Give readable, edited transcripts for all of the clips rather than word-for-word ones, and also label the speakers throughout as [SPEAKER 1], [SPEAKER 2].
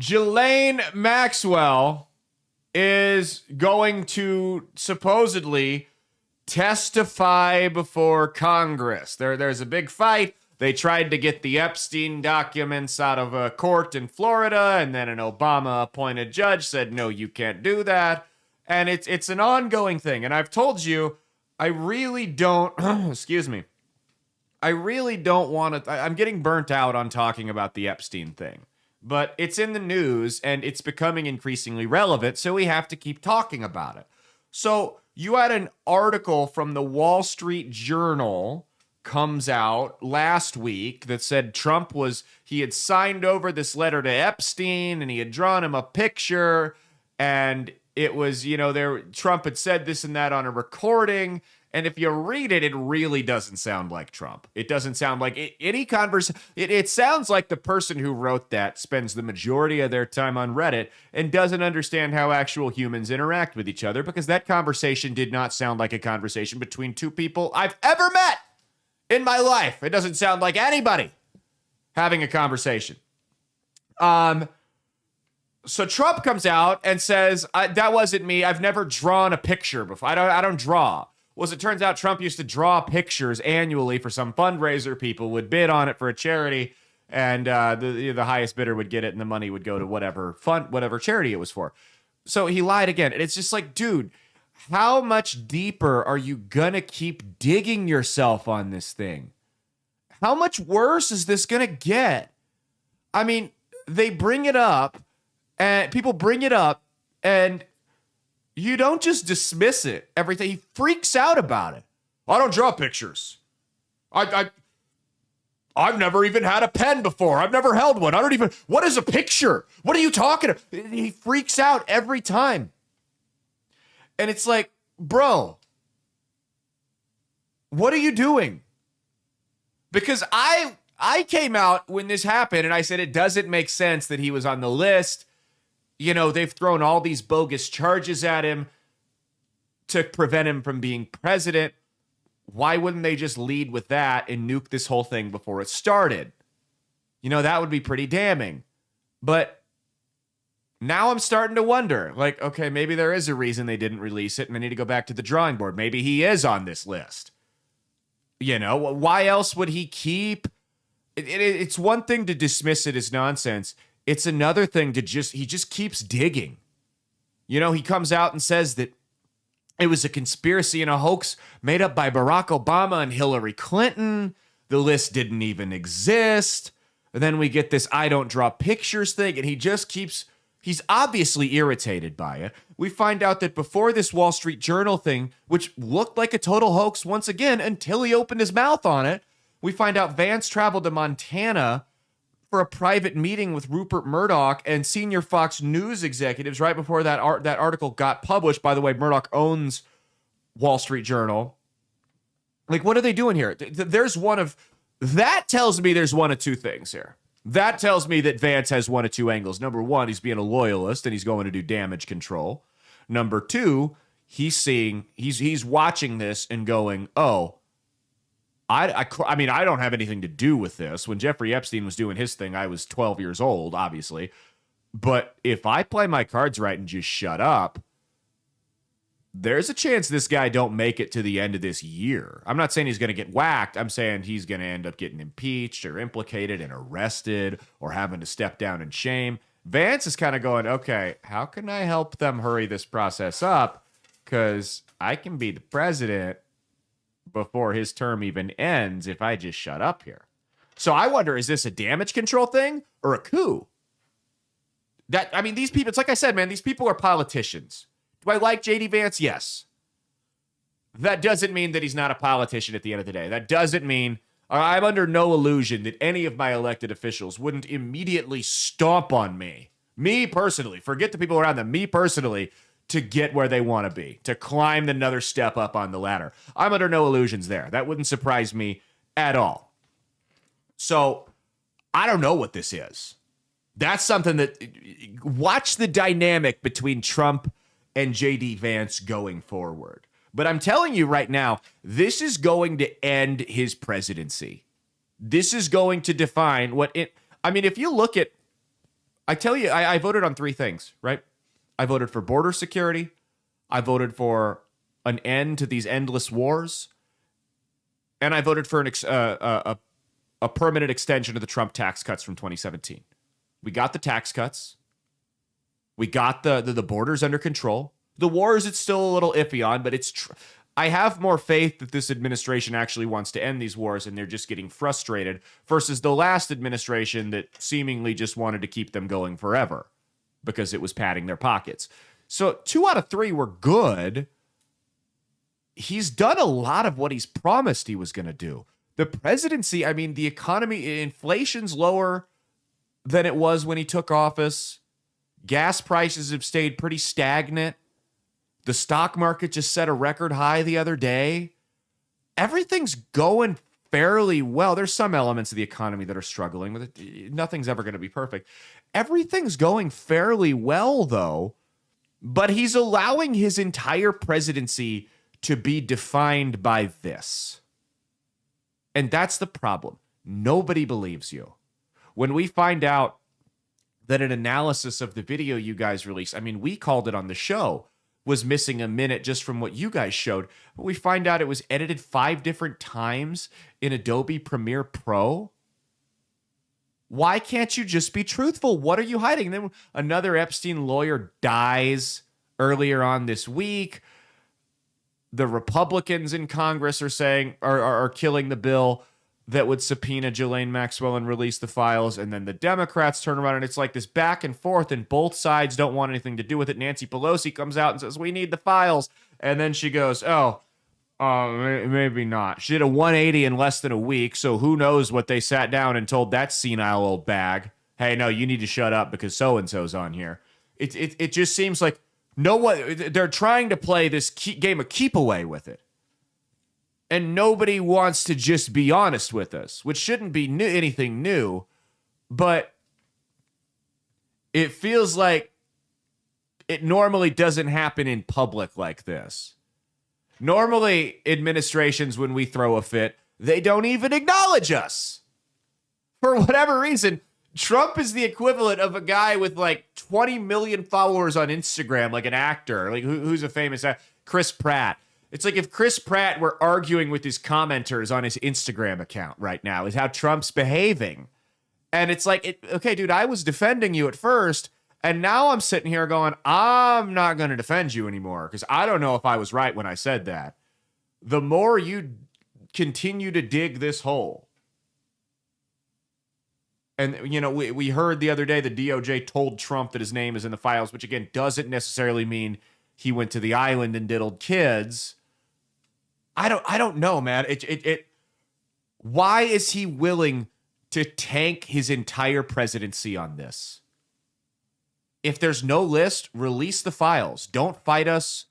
[SPEAKER 1] Ghislaine Maxwell is going to supposedly testify before Congress. There's a big fight. They tried to get the Epstein documents out of a court in Florida, and then an Obama-appointed judge said, no, you can't do that. And it's an ongoing thing. And I've told you, I really don't, excuse me, I really don't want to, I'm getting burnt out on talking about the Epstein thing. But it's in the news, and it's becoming increasingly relevant, so we have to keep talking about it. So you had an article from the Wall Street Journal comes out last week that said he had signed over this letter to Epstein, and he had drawn him a picture, and it was, Trump had said this and that on a recording. And if you read it, it really doesn't sound like Trump. It doesn't sound like any conversation. It sounds like the person who wrote that spends the majority of their time on Reddit and doesn't understand how actual humans interact with each other, because that conversation did not sound like a conversation between two people I've ever met in my life. It doesn't sound like anybody having a conversation. So Trump comes out and says, that wasn't me. I've never drawn a picture before. I don't draw. Well, as it turns out, Trump used to draw pictures annually for some fundraiser. People would bid on it for a charity, and the highest bidder would get it, and the money would go to whatever charity it was for. So he lied again. And it's just like, dude, how much deeper are you gonna keep digging yourself on this thing? How much worse is this gonna get? I mean, they bring it up, and people bring it up, and you don't just dismiss it. Everything. He freaks out about it. I don't draw pictures. I've never even had a pen before. I've never held one. What is a picture? What are you talking about? He freaks out every time. And it's like, bro, what are you doing? Because I came out when this happened and I said it doesn't make sense that he was on the list. They've thrown all these bogus charges at him to prevent him from being president. Why wouldn't they just lead with that and nuke this whole thing before it started? That would be pretty damning. But now I'm starting to wonder, like, okay, maybe there is a reason they didn't release it and they need to go back to the drawing board. Maybe he is on this list. Why else would he keep? It's one thing to dismiss it as nonsense. It's another thing he just keeps digging. He comes out and says that it was a conspiracy and a hoax made up by Barack Obama and Hillary Clinton. The list didn't even exist. And then we get this I don't draw pictures thing, and he's obviously irritated by it. We find out that before this Wall Street Journal thing, which looked like a total hoax once again until he opened his mouth on it, we find out Vance traveled to Montana for a private meeting with Rupert Murdoch and senior Fox News executives right before that article got published. By the way, Murdoch owns Wall Street Journal. Like, what are they doing here? That tells me there's one of two things here. That tells me that Vance has one of two angles. Number one, he's being a loyalist and he's going to do damage control. Number two, he's watching this and going, oh, I mean, I don't have anything to do with this. When Jeffrey Epstein was doing his thing, I was 12 years old, obviously. But if I play my cards right and just shut up, there's a chance this guy don't make it to the end of this year. I'm not saying he's going to get whacked. I'm saying he's going to end up getting impeached or implicated and arrested or having to step down in shame. Vance is kind of going, okay, how can I help them hurry this process up? Because I can be the president before his term even ends if I just shut up here. So I wonder, is this a damage control thing or a coup? These people, it's like I said, man, these people are politicians. Do I like JD Vance? Yes. That doesn't mean that he's not a politician at the end of the day. That doesn't mean I'm under no illusion that any of my elected officials wouldn't immediately stomp on me personally, forget the people around them, me personally, to get where they want to be, to climb another step up on the ladder. I'm under no illusions there. That wouldn't surprise me at all. So I don't know what this is. That's something that, watch the dynamic between Trump and JD Vance going forward. But I'm telling you right now, this is going to end his presidency. This is going to define if you look at, I tell you, I voted on three things, right? I voted for border security. I voted for an end to these endless wars. And I voted for a permanent extension of the Trump tax cuts from 2017. We got the tax cuts. We got the borders under control. The wars, it's still a little iffy on, but I have more faith that this administration actually wants to end these wars and they're just getting frustrated versus the last administration that seemingly just wanted to keep them going forever because it was padding their pockets. So 2 out of 3 were good. He's done a lot of what he's promised he was going to do. The presidency, I mean, the economy, inflation's lower than it was when he took office. Gas prices have stayed pretty stagnant. The stock market just set a record high the other day. Everything's going fairly well. There's some elements of the economy that are struggling with it. Nothing's ever going to be perfect. Everything's going fairly well, though. But he's allowing his entire presidency to be defined by this. And that's the problem. Nobody believes you. When we find out that an analysis of the video you guys released, I mean, we called it on the show, was missing a minute just from what you guys showed. But we find out it was edited 5 different times in Adobe Premiere Pro. Why can't you just be truthful? What are you hiding? Then another Epstein lawyer dies earlier on this week. The Republicans in Congress are saying are killing the bill that would subpoena Ghislaine Maxwell and release the files. And then the Democrats turn around and it's like this back and forth and both sides don't want anything to do with it. Nancy Pelosi comes out and says, we need the files. And then she goes, maybe not. She did a 180 in less than a week. So who knows what they sat down and told that senile old bag. Hey, no, you need to shut up because so-and-so's on here. It just seems like they're trying to play this game of keep away with it. And nobody wants to just be honest with us, which shouldn't be anything new. But it feels like it normally doesn't happen in public like this. Normally, administrations, when we throw a fit, they don't even acknowledge us. For whatever reason, Trump is the equivalent of a guy with like 20 million followers on Instagram, like an actor, like who's a famous actor, Chris Pratt. It's like if Chris Pratt were arguing with his commenters on his Instagram account right now is how Trump's behaving. And it's like, okay, dude, I was defending you at first, and now I'm sitting here going, I'm not going to defend you anymore because I don't know if I was right when I said that. The more you continue to dig this hole. And, you know, we heard the other day the DOJ told Trump that his name is in the files, which, again, doesn't necessarily mean he went to the island and diddled kids. I don't know, man. Why is he willing to tank his entire presidency on this? If there's no list, release the files. Don't fight us.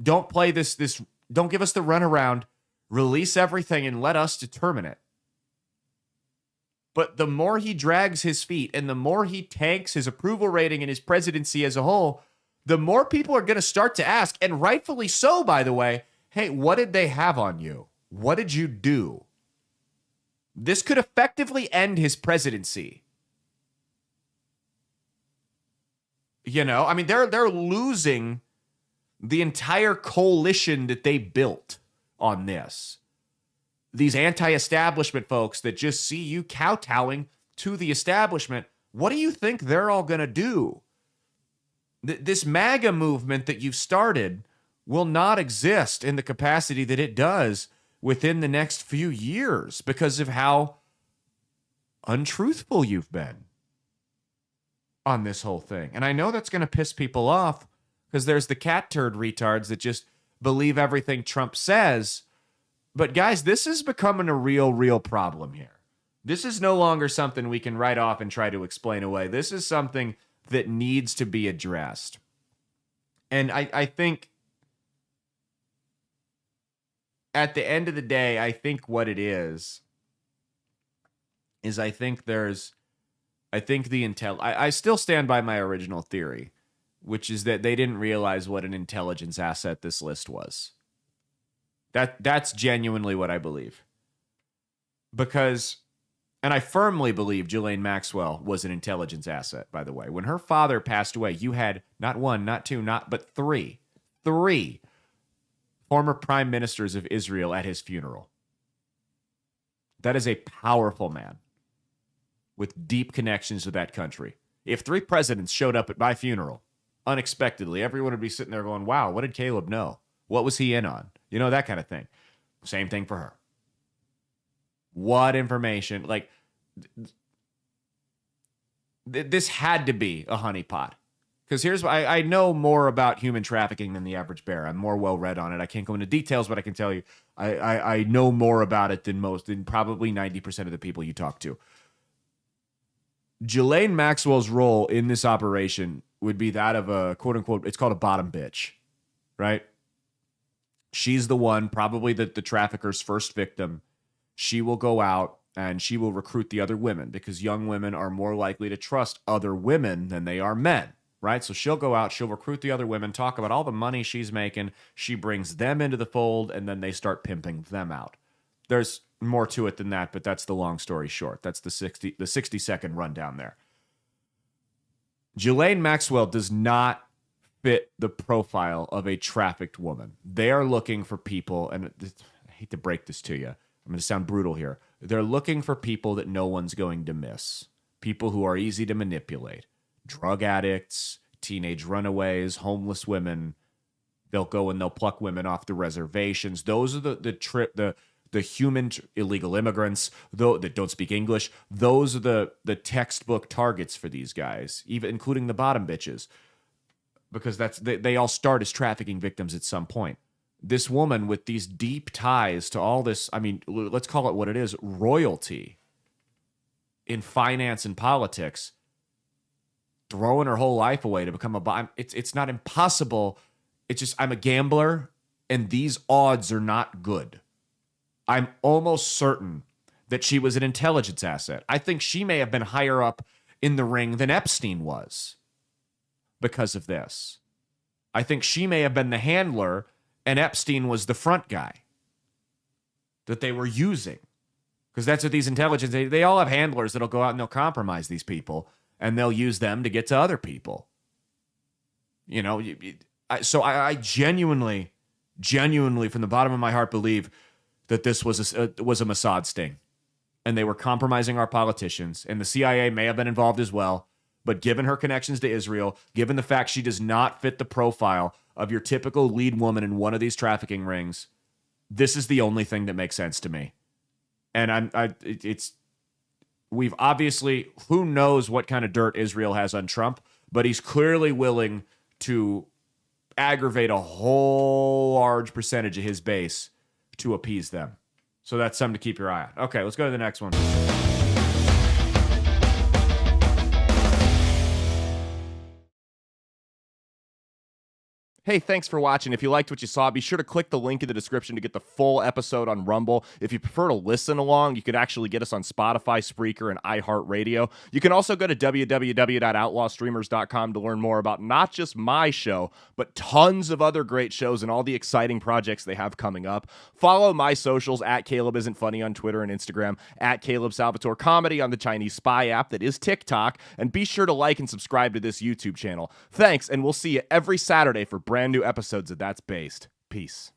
[SPEAKER 1] Don't play this. Don't give us the runaround. Release everything and let us determine it. But the more he drags his feet and the more he tanks his approval rating and his presidency as a whole, the more people are going to start to ask, and rightfully so, by the way, hey, what did they have on you? What did you do? This could effectively end his presidency. You know, I mean, they're losing the entire coalition that they built on this. These anti-establishment folks that just see you kowtowing to the establishment, what do you think they're all going to do? This MAGA movement that you've started will not exist in the capacity that it does within the next few years because of how untruthful you've been on this whole thing. And I know that's going to piss people off because there's the cat turd retards that just believe everything Trump says. But guys, this is becoming a real problem here. This is no longer something we can write off and try to explain away. This is something that needs to be addressed. And I think at the end of the day, I think what it is I think the I still stand by my original theory, which is that they didn't realize what an intelligence asset this list was. That's genuinely what I believe. Because And I firmly believe Ghislaine Maxwell was an intelligence asset, by the way. When her father passed away, you had not one, not two, but three former prime ministers of Israel at his funeral. That is a powerful man with deep connections to that country. If 3 presidents showed up at my funeral unexpectedly, everyone would be sitting there going, wow, what did Caleb know? What was he in on? You know, that kind of thing. Same thing for her. What information? Like, this had to be a honeypot. Because here's what I know more about human trafficking than the average bear. I'm more well-read on it. I can't go into details, but I can tell you I know more about it than probably 90% of the people you talk to. Ghislaine Maxwell's role in this operation would be that of a quote-unquote, it's called a bottom bitch, right? She's the one, probably the trafficker's first victim. She will go out and she will recruit the other women because young women are more likely to trust other women than they are men, right? So she'll go out, she'll recruit the other women, talk about all the money she's making. She brings them into the fold, and then they start pimping them out. There's more to it than that, but that's the long story short. That's the 60-second rundown there. Ghislaine Maxwell does not fit the profile of a trafficked woman. They are looking for people, and I hate to break this to you. I'm going to sound brutal here. They're looking for people that no one's going to miss. People who are easy to manipulate. Drug addicts, teenage runaways, homeless women. They'll go and they'll pluck women off the reservations. Those are the human illegal immigrants, though, that don't speak English. Those are the textbook targets for these guys, even including the bottom bitches, because they all start as trafficking victims at some point. This woman with these deep ties to all this, I mean, let's call it what it is, royalty in finance and politics, throwing her whole life away to become it's not impossible. It's just, I'm a gambler, and these odds are not good. I'm almost certain that she was an intelligence asset. I think she may have been higher up in the ring than Epstein was because of this. I think she may have been the handler, and Epstein was the front guy that they were using. Because that's what these intelligence, they all have handlers that'll go out and they'll compromise these people, and they'll use them to get to other people. You know, so I genuinely, from the bottom of my heart, believe that this was a Mossad sting, and they were compromising our politicians, and the CIA may have been involved as well. But given her connections to Israel, given the fact she does not fit the profile of your typical lead woman in one of these trafficking rings, this is the only thing that makes sense to me. And we've obviously, who knows what kind of dirt Israel has on Trump, but he's clearly willing to aggravate a whole large percentage of his base to appease them. So that's something to keep your eye on. Okay, let's go to the next one.
[SPEAKER 2] Hey, thanks for watching. If you liked what you saw, be sure to click the link in the description to get the full episode on Rumble. If you prefer to listen along, you could actually get us on Spotify, Spreaker, and iHeartRadio. You can also go to www.outlawstreamers.com to learn more about not just my show, but tons of other great shows and all the exciting projects they have coming up. Follow my socials at Caleb Isn't Funny on Twitter and Instagram, at Caleb Salvatore Comedy on the Chinese spy app that is TikTok, and be sure to like and subscribe to this YouTube channel. Thanks, and we'll see you every Saturday for brand new episodes of That's Based. Peace.